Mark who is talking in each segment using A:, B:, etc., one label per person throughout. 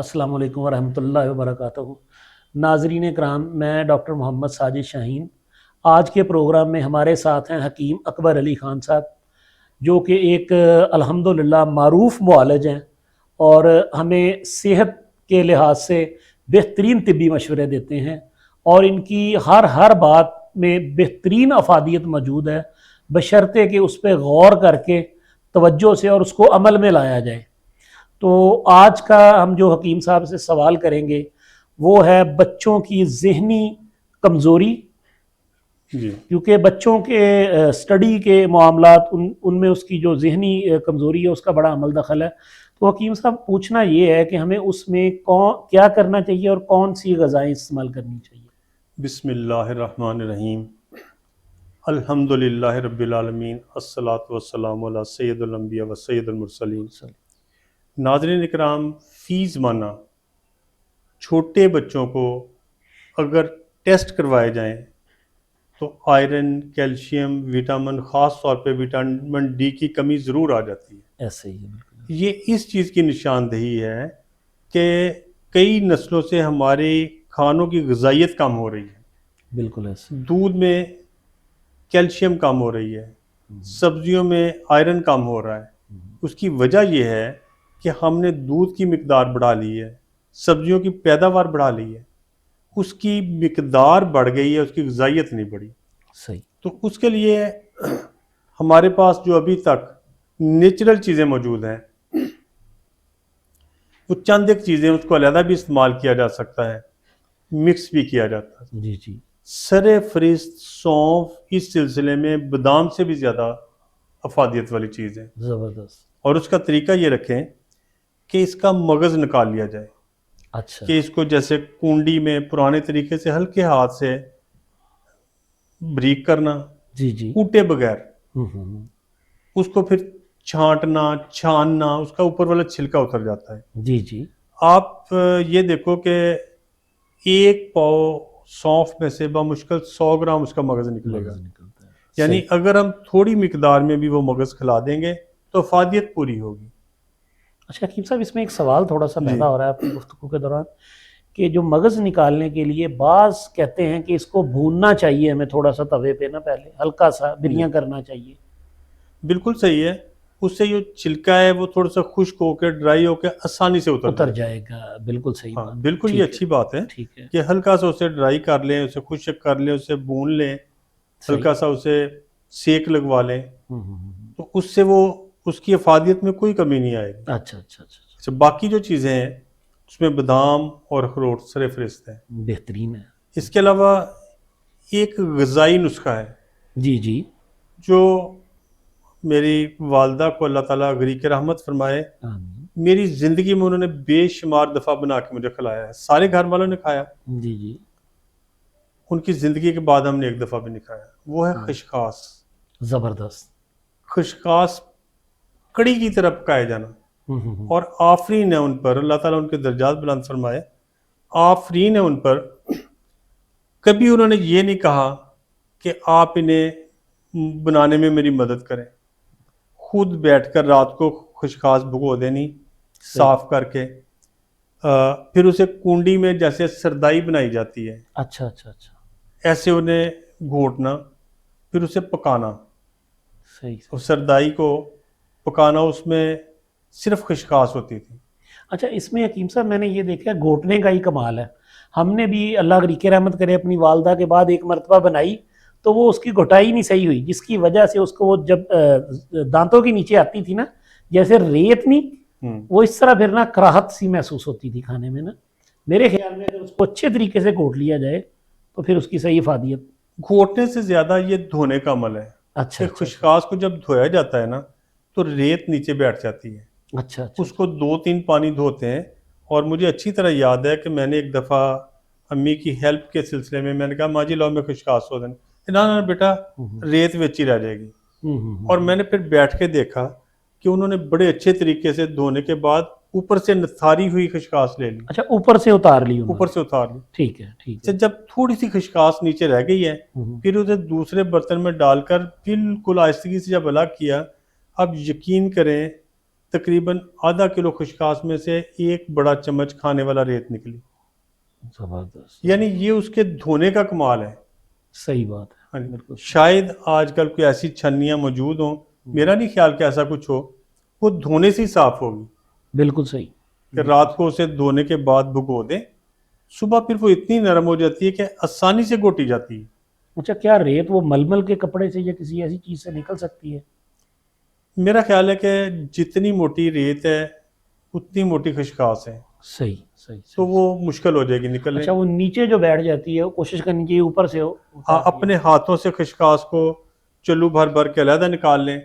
A: السلام علیکم ورحمۃ اللہ وبرکاتہ۔ ناظرین کرام، میں ڈاکٹر محمد ساجد شاہین۔ آج کے پروگرام میں ہمارے ساتھ ہیں حکیم اکبر علی خان صاحب، جو کہ ایک الحمدللہ معروف معالج ہیں اور ہمیں صحت کے لحاظ سے بہترین طبی مشورے دیتے ہیں، اور ان کی ہر بات میں بہترین افادیت موجود ہے، بشرطے کہ اس پہ غور کر کے توجہ سے اور اس کو عمل میں لایا جائے۔ تو آج کا ہم جو حکیم صاحب سے سوال کریں گے وہ ہے بچوں کی ذہنی کمزوری، کیونکہ بچوں کے سٹڈی کے معاملات ان میں اس کی جو ذہنی کمزوری ہے اس کا بڑا عمل دخل ہے۔ تو حکیم صاحب، پوچھنا یہ ہے کہ ہمیں اس میں کیا کرنا چاہیے اور کون سی غذائیں استعمال کرنی چاہیے؟
B: بسم اللہ الرحمن الرحیم، الحمد للہ رب العالمین، الصلاۃ والسلام علی سید الانبیاء و سید المرسلین۔ ناظرین اکرام، فی زمانہ چھوٹے بچوں کو اگر ٹیسٹ کروائے جائیں تو آئرن، کیلشیم، وٹامن، خاص طور پہ وٹامن ڈی کی کمی ضرور آ جاتی ہے۔
A: ایسے ہی بالکل،
B: یہ اس چیز کی نشاندہی ہے کہ کئی نسلوں سے ہمارے کھانوں کی غذائیت کم ہو رہی ہے۔
A: بالکل ایسے،
B: دودھ میں کیلشیم کم ہو رہی ہے، سبزیوں میں آئرن کم ہو رہا ہے۔ اس کی وجہ یہ ہے کہ ہم نے دودھ کی مقدار بڑھا لی ہے، سبزیوں کی پیداوار بڑھا لی ہے، اس کی مقدار بڑھ گئی ہے، اس کی غذائیت نہیں بڑھی۔
A: صحیح،
B: تو اس کے لیے ہمارے پاس جو ابھی تک نیچرل چیزیں موجود ہیں، وہ چند ایک چیزیں، اس کو علیحدہ بھی استعمال کیا جا سکتا ہے، مکس بھی کیا جاتا ہے۔
A: جی جی،
B: سر فہرست سونف اس سلسلے میں بادام سے بھی زیادہ افادیت والی چیز ہے،
A: زبردست،
B: اور اس کا طریقہ یہ رکھیں کہ اس کا مغز نکال لیا جائے،
A: اچھا،
B: کہ اس کو جیسے کنڈی میں پرانے طریقے سے ہلکے ہاتھ سے بریک کرنا،
A: جی جی،
B: کوٹے بغیر،
A: ہوں،
B: اس کو پھر چھانٹنا، چھاننا، اس کا اوپر والا چھلکا اتر جاتا ہے۔
A: جی جی،
B: آپ یہ دیکھو کہ ایک پاؤ سونف میں سے بمشکل 100 گرام اس کا مغز نکلے گا،
A: مغز نکلتا ہے،
B: یعنی
A: صحیح۔
B: اگر ہم تھوڑی مقدار میں بھی وہ مغز کھلا دیں گے تو افادیت پوری ہوگی۔
A: اچھا حکیم صاحب، اس میں ایک سوال تھوڑا سا
B: جی
A: پیدا ہو رہا ہے آپ کی گفتگو کے دوران، کہ جو مغز نکالنے کے لیے بعض کہتے ہیں کہ اس کو بھوننا چاہیے ہمیں تھوڑا سا توے پہ، نا پہلے ہلکا سا بریاں کرنا چاہیے۔
B: بالکل صحیح ہے، اس سے جو چھلکا ہے وہ تھوڑا سا خشک ہو کے، ڈرائی ہو کے آسانی سے
A: اتر جائے گا، بالکل صحیح
B: ہاں
A: بات،
B: بالکل،
A: ٹھیک
B: یہ
A: ہے،
B: اچھی بات ہے
A: ٹھیک ہے،
B: کہ ہلکا سا اسے ڈرائی کر لیں، اسے خشک کر لیں، اسے بھون لیں،
A: صحیح،
B: ہلکا سا اسے سیک لگوا لیں،
A: ہوں،
B: تو اس سے وہ اس کی افادیت میں کوئی کمی نہیں آئے گی۔
A: اچھا اچھا اچھا،
B: اچھا، باقی جو چیزیں ہیں اس میں بادام اور اخروٹ سر فہرست ہیں۔
A: بہترین ہے،
B: اس کے علاوہ ایک غذائی نسخہ ہے
A: جی جی،
B: جو میری والدہ کو اللہ تعالیٰ غریق رحمت فرمائے،
A: آمین،
B: میری زندگی میں انہوں نے بے شمار دفعہ بنا کے مجھے کھلایا ہے، سارے گھر والوں نے کھایا،
A: جی جی،
B: ان کی زندگی کے بعد ہم نے ایک دفعہ بھی نہیں کھایا، وہ ہے خشخاش۔
A: زبردست،
B: خشخاش کڑی کی طرح پکائے جانا، اور آفرین ہے ان پر، اللہ تعالیٰ ان کے درجات بلند فرمائے، آفرین ہے ان پر۔ کبھی انہوں نے یہ نہیں کہا کہ آپ انہیں بنانے میں میری مدد کریں، خود بیٹھ کر رات کو خشخاش بھگو دینی صاف کر کے، پھر اسے کنڈی میں جیسے سردائی بنائی جاتی ہے
A: اچھا اچھا اچھا،
B: ایسے انہیں گھوٹنا، پھر اسے پکانا،
A: صحیح،
B: اور سردائی کو پکانا، اس میں صرف خشخاش ہوتی تھی۔
A: اچھا، اس میں حکیم صاحب میں نے یہ دیکھا گھوٹنے کا ہی کمال ہے۔ ہم نے بھی اللہ غریق رحمت کرے اپنی والدہ کے بعد ایک مرتبہ بنائی تو وہ اس کی گھٹائی نہیں صحیح ہوئی، جس کی وجہ سے اس کو وہ جب دانتوں کے نیچے آتی تھی نا، جیسے ریت نہیں، وہ اس طرح پھر نا کراہت سی محسوس ہوتی تھی کھانے میں نا۔ میرے خیال میں اگر اس کو اچھے طریقے سے گھوٹ لیا جائے تو پھر اس کی صحیح افادیت۔
B: گھوٹنے سے زیادہ یہ دھونے کا عمل ہے،
A: اچھا
B: کہ خشخاش کو جب دھویا جاتا ہے نا تو ریت نیچے بیٹھ جاتی ہے،
A: اچھا اچھا،
B: اس کو 2-3 پانی دھوتے ہیں۔ اور مجھے اچھی طرح یاد ہے کہ میں نے ایک دفعہ امی کی ہیلپ کے سلسلے میں نے کہا، ماں جی لاؤ میں خشخاش ہو دینا، نہ بیٹا ریت ویچ ہی رہ جائے گی۔ اور میں نے پھر بیٹھ کے دیکھا کہ انہوں نے بڑے اچھے طریقے سے دھونے کے بعد اوپر سے نتھاری ہوئی خشخاش لے لی،
A: اچھا اوپر سے اتار لی،
B: اوپر سے اتار لی۔
A: ٹھیک ہے ٹھیک ہے،
B: جب تھوڑی سی خشخاش نیچے رہ گئی ہے، پھر اسے دوسرے برتن میں ڈال کر بالکل آہستگی سے جب الگ کیا، اب یقین کریں تقریباً آدھا کلو خشخاش میں سے 1 بڑا چمچ کھانے والا ریت نکلی.
A: زبردست.
B: یعنی یہ اس کے دھونے کا کمال ہے.
A: صحیح بات ہے.
B: ہاں جی.
A: بالکل
B: شاید آج کل کوئی ایسی چھنیاں موجود ہوں، میرا نہیں خیال کہ ایسا کچھ ہو، وہ دھونے سے ہی صاف ہوگی.
A: بالکل صحیح.
B: کہ رات کو اسے دھونے کے بعد بھگو دیں، صبح پھر وہ اتنی نرم ہو جاتی ہے کہ آسانی سے گوٹی جاتی ہے.
A: اچھا، کیا ریت وہ ململ کے کپڑے سے یا کسی ایسی چیز سے نکل سکتی ہے؟
B: میرا خیال ہے کہ جتنی موٹی ریت ہے اتنی موٹی خشخاش ہے،
A: صحیح صحیح
B: تو
A: صحیح.
B: وہ مشکل ہو جائے گی نکلنے.
A: اچھا، وہ نیچے جو بیٹھ جاتی ہے وہ کوشش کرنی چاہیے اوپر سے ہو.
B: ہاں، اپنے ہاتھوں سے خشخاش کو چلو بھر بھر کے علیحدہ نکال لیں.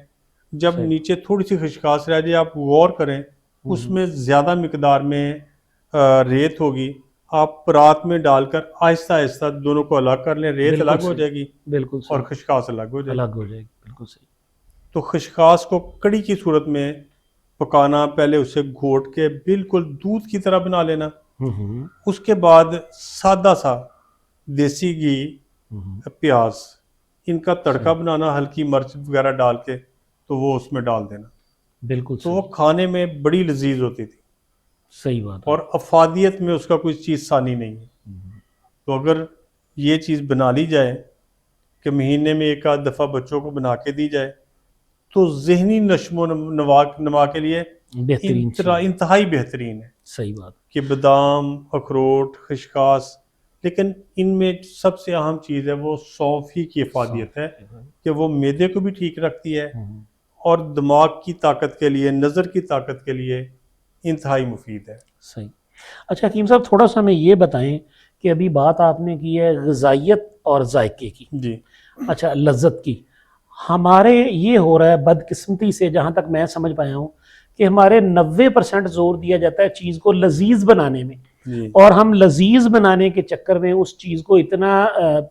B: جب
A: صحیح.
B: نیچے تھوڑی سی خشخاش رہ جائے آپ غور کریں، اس میں زیادہ مقدار میں ریت ہوگی. آپ پرات میں ڈال کر آہستہ آہستہ دونوں کو الگ کر لیں، ریت
A: بالکل
B: الگ ہو
A: صحیح.
B: جائے گی
A: بالکل
B: اور
A: صحیح.
B: خشخاش الگ ہو جائے گی.
A: الگ ہو جائے گی. بالکل صحیح.
B: تو خشخاش کو کڑی کی صورت میں پکانا، پہلے اسے گھوٹ کے بالکل دودھ کی طرح بنا لینا. اس کے بعد سادہ سا دیسی گھی، پیاز، ان کا تڑکا بنانا ہلکی مرچ وغیرہ ڈال کے، تو وہ اس میں ڈال دینا.
A: بالکل
B: تو وہ
A: صحیح.
B: کھانے میں بڑی لذیذ ہوتی تھی
A: صحیح بات ہے.
B: اور افادیت میں اس کا کوئی چیز ثانی نہیں ہے. تو اگر یہ چیز بنا لی جائے کہ مہینے میں 1 آدھ دفعہ بچوں کو بنا کے دی جائے تو ذہنی نشو و نما کے لیے
A: بہترین چیز.
B: انتہائی بہترین ہے.
A: صحیح بات.
B: کہ بادام، اخروٹ، خشخاش، لیکن ان میں سب سے اہم چیز ہے وہ سونف ہی کی افادیت ہے کہ وہ معدے کو بھی ٹھیک رکھتی ہے اور دماغ کی طاقت کے لیے، نظر کی طاقت کے لیے انتہائی مفید ہے.
A: صحیح. اچھا حکیم صاحب، تھوڑا سا ہمیں یہ بتائیں کہ ابھی بات آپ نے کی ہے غذائیت اور ذائقے کی.
B: جی.
A: اچھا، لذت کی. ہمارے یہ ہو رہا ہے بدقسمتی سے، جہاں تک میں سمجھ پایا ہوں، کہ ہمارے 90% زور دیا جاتا ہے چیز کو لذیذ بنانے میں،
B: جی.
A: اور ہم لذیذ بنانے کے چکر میں اس چیز کو اتنا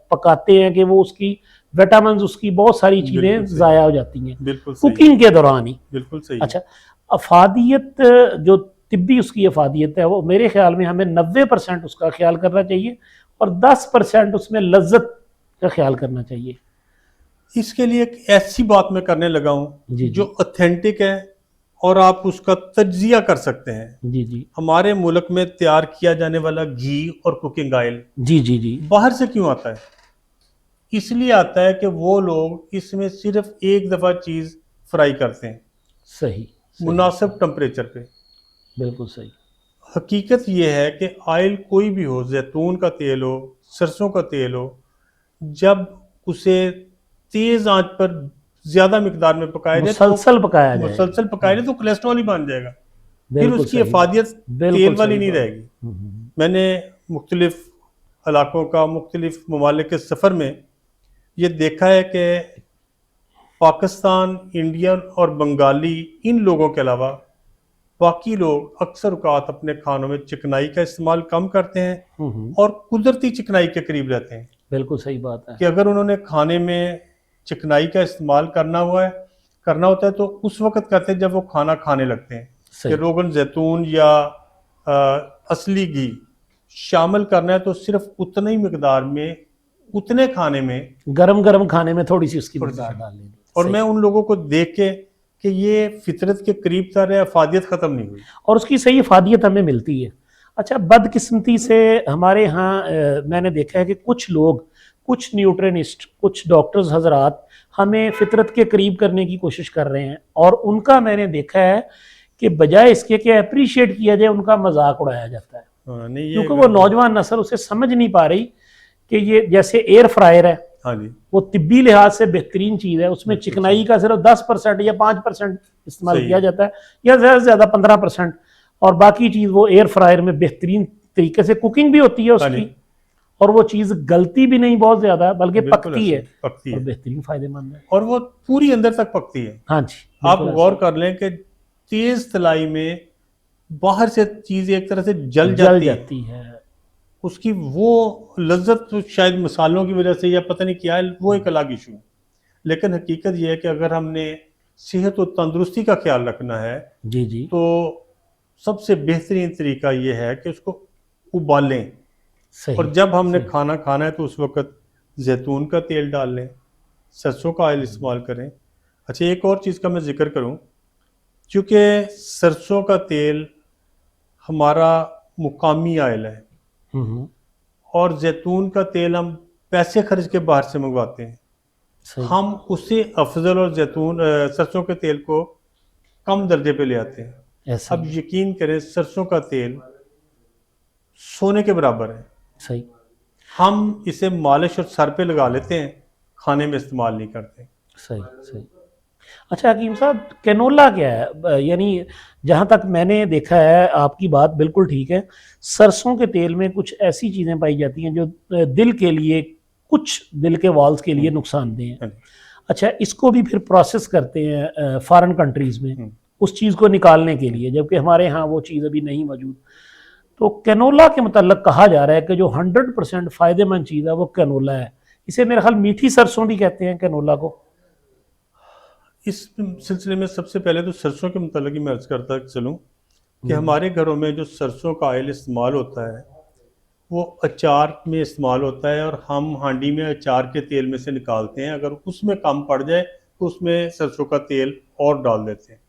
A: پکاتے ہیں کہ وہ اس کی وٹامنز، اس کی بہت ساری چیزیں
B: بالکل صحیح.
A: ضائع ہو جاتی ہیں
B: بالکل صحیح.
A: کوکنگ کے دوران ہی.
B: بالکل صحیح.
A: اچھا، افادیت جو طبی اس کی افادیت ہے، وہ میرے خیال میں ہمیں 90% اس کا خیال کرنا چاہیے اور 10% اس میں لذت کا خیال کرنا چاہیے.
B: اس کے لیے ایک ایسی بات میں کرنے لگا ہوں
A: جی.
B: جو اتھینٹک ہے اور آپ اس کا تجزیہ کر سکتے ہیں.
A: جی جی
B: ہمارے ملک میں تیار کیا جانے والا گھی اور کوکنگ آئل
A: جی جی جی
B: باہر سے کیوں آتا ہے؟ اس لیے آتا ہے کہ وہ لوگ اس میں صرف ایک دفعہ چیز فرائی کرتے ہیں
A: صحیح.
B: مناسب ٹمپریچر پہ.
A: بالکل صحیح.
B: حقیقت یہ ہے کہ آئل کوئی بھی ہو، زیتون کا تیل ہو، سرسوں کا تیل ہو، جب اسے تیز آنچ پر زیادہ مقدار میں پکایا جائے،
A: مسلسل پکایا جائے،
B: مسلسل پکایا جائے تو کولیسٹرول ہی بن جائے گا. پھر
A: بالکل
B: اس کی
A: صحیح.
B: افادیت تیل والی نہیں رہے گی.
A: ہوں.
B: میں نے مختلف علاقوں کا، مختلف ممالک کے سفر میں یہ دیکھا ہے کہ پاکستان، انڈین اور بنگالی، ان لوگوں کے علاوہ باقی لوگ اکثر اوقات اپنے کھانوں میں چکنائی کا استعمال کم کرتے ہیں اور قدرتی چکنائی کے قریب رہتے ہیں.
A: بالکل صحیح بات ہے.
B: کہ اگر انہوں نے کھانے میں چکنائی کا استعمال کرنا ہوتا ہے تو اس وقت کرتے ہیں جب وہ کھانا کھانے لگتے ہیں. کہ روغن زیتون یا اصلی گھی شامل کرنا ہے تو صرف اتنے ہی مقدار میں، اتنے کھانے میں،
A: گرم گرم کھانے میں تھوڑی سی اس کی مقدار ڈال لیں.
B: اور میں ان لوگوں کو دیکھ کے کہ یہ فطرت کے قریب تر ہے، افادیت ختم نہیں ہوئی
A: اور اس کی صحیح افادیت ہمیں ملتی ہے. اچھا، بدقسمتی سے ہمارے ہاں میں نے دیکھا ہے کہ کچھ لوگ، کچھ نیوٹرینسٹ، کچھ ڈاکٹرز حضرات ہمیں فطرت کے قریب کرنے کی کوشش کر رہے ہیں، اور ان کا میں نے دیکھا ہے کہ بجائے اس کے کہ اپریشیٹ کیا جائے، ان کا مذاق اڑایا جاتا ہے. کیونکہ وہ نوجوان نسل اسے سمجھ نہیں پا رہی کہ یہ جیسے ایئر فرائر ہے، وہ طبی لحاظ سے بہترین چیز ہے، اس میں چکنائی کا صرف 10% یا 5% استعمال کیا جاتا ہے، یا زیادہ سے زیادہ 15%، اور باقی چیز وہ ایئر فرائر میں بہترین طریقے سے کوکنگ بھی ہوتی ہے اس کی، اور وہ چیز گلتی بھی نہیں بہت زیادہ، بلکہ پکتی ہے اور بہترین فائدہ مند ہے،
B: اور وہ پوری اندر تک پکتی ہے.
A: ہاں جی.
B: آپ غور کر لیں کہ تیز تلائی میں باہر سے چیز ایک طرح سے جل جاتی ہے، اس کی وہ لذت شاید مسالوں کی وجہ سے یا پتہ نہیں کیا ہے، وہ ایک الگ ایشو ہے. لیکن حقیقت یہ ہے کہ اگر ہم نے صحت و تندرستی کا خیال رکھنا ہے
A: جی
B: تو سب سے بہترین طریقہ یہ ہے کہ اس کو ابالیں. اور جب ہم نے کھانا کھانا ہے تو اس وقت زیتون کا تیل ڈال لیں، سرسوں کا آئل استعمال کریں. اچھا، ایک اور چیز کا میں ذکر کروں چونکہ سرسوں کا تیل ہمارا مقامی آئل ہے اور زیتون کا تیل ہم پیسے خرچ کے باہر سے منگواتے ہیں.
A: صحیح.
B: ہم اسے افضل اور سرسوں کے تیل کو کم درجے پہ لے آتے ہیں.
A: ایسا
B: اب یقین کریں سرسوں کا تیل سونے کے برابر ہے.
A: صحیح.
B: ہم اسے مالش اور سر پہ لگا لیتے ہیں، کھانے میں استعمال نہیں کرتے.
A: صحیح صحیح. اچھا حکیم صاحب، کینولا کیا ہے؟ یعنی جہاں تک میں نے دیکھا ہے، آپ کی بات بالکل ٹھیک ہے، سرسوں کے تیل میں کچھ ایسی چیزیں پائی جاتی ہیں جو دل کے لیے، کچھ دل کے والز کے لیے نقصان دہ ہیں. اچھا، اس کو بھی پھر پروسیس کرتے ہیں فارن کنٹریز میں اس چیز کو نکالنے کے لیے، جبکہ ہمارے ہاں وہ چیز ابھی نہیں موجود. تو کینولا کے متعلق کہا جا رہا ہے کہ جو 100% فائدہ مند چیز ہے وہ کینولا ہے. اسے میرے خیال میٹھی سرسوں بھی کہتے ہیں کینولا کو.
B: اس سلسلے میں سب سے پہلے تو سرسوں کے متعلق ہی میں عرض کرتا چلوں کہ ہمارے گھروں میں جو سرسوں کا آئل استعمال ہوتا ہے وہ اچار میں استعمال ہوتا ہے، اور ہم ہانڈی میں اچار کے تیل میں سے نکالتے ہیں. اگر اس میں کم پڑ جائے تو اس میں سرسوں کا تیل اور ڈال دیتے ہیں.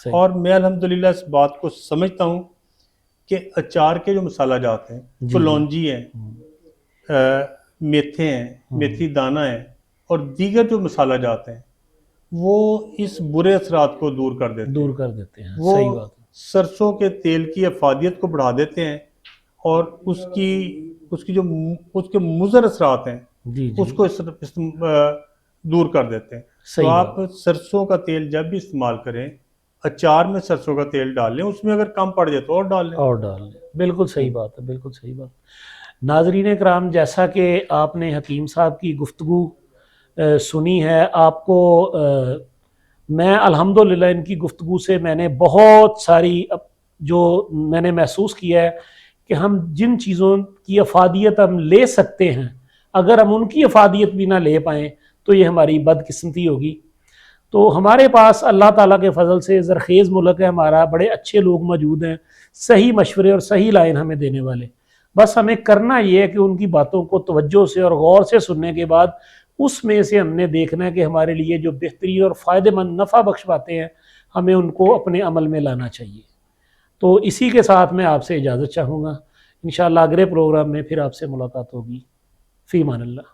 A: صحیح.
B: اور میں الحمدللہ اس بات کو سمجھتا ہوں کہ اچار کے جو مسالہ جات ہیں، کلونجی ہیں، میتھے ہیں، میتھی دانہ ہیں، اور دیگر جو مسالہ جات ہیں، وہ اس برے اثرات کو دور کر دیتے ہیں.
A: وہ صحیح بات ہے.
B: سرسوں کے تیل کی افادیت کو بڑھا دیتے ہیں، اور اس کے مضر اثرات ہیں اس کو دور کر دیتے ہیں. تو آپ سرسوں کا تیل جب بھی استعمال کریں، اچار میں سرسوں کا تیل ڈال لیں، اس میں اگر کم پڑ جائے تو اور ڈال لیں.
A: بالکل صحیح بات ہے، بالکل صحیح بات. ناظرین کرام، جیسا کہ آپ نے حکیم صاحب کی گفتگو سنی ہے، آپ کو میں الحمدللہ ان کی گفتگو سے میں نے بہت ساری جو میں نے محسوس کیا ہے کہ ہم جن چیزوں کی افادیت ہم لے سکتے ہیں، اگر ہم ان کی افادیت بھی نہ لے پائیں تو یہ ہماری بدقسمتی ہوگی. تو ہمارے پاس اللہ تعالیٰ کے فضل سے زرخیز ملک ہے ہمارا، بڑے اچھے لوگ موجود ہیں، صحیح مشورے اور صحیح لائن ہمیں دینے والے. بس ہمیں کرنا یہ ہے کہ ان کی باتوں کو توجہ سے اور غور سے سننے کے بعد اس میں سے ہم نے دیکھنا ہے کہ ہمارے لیے جو بہترین اور فائدہ مند نفع بخش باتیں ہیں ہمیں ان کو اپنے عمل میں لانا چاہیے. تو اسی کے ساتھ میں آپ سے اجازت چاہوں گا. انشاءاللہ اگلے پروگرام میں پھر آپ سے ملاقات ہوگی. فی امان اللہ.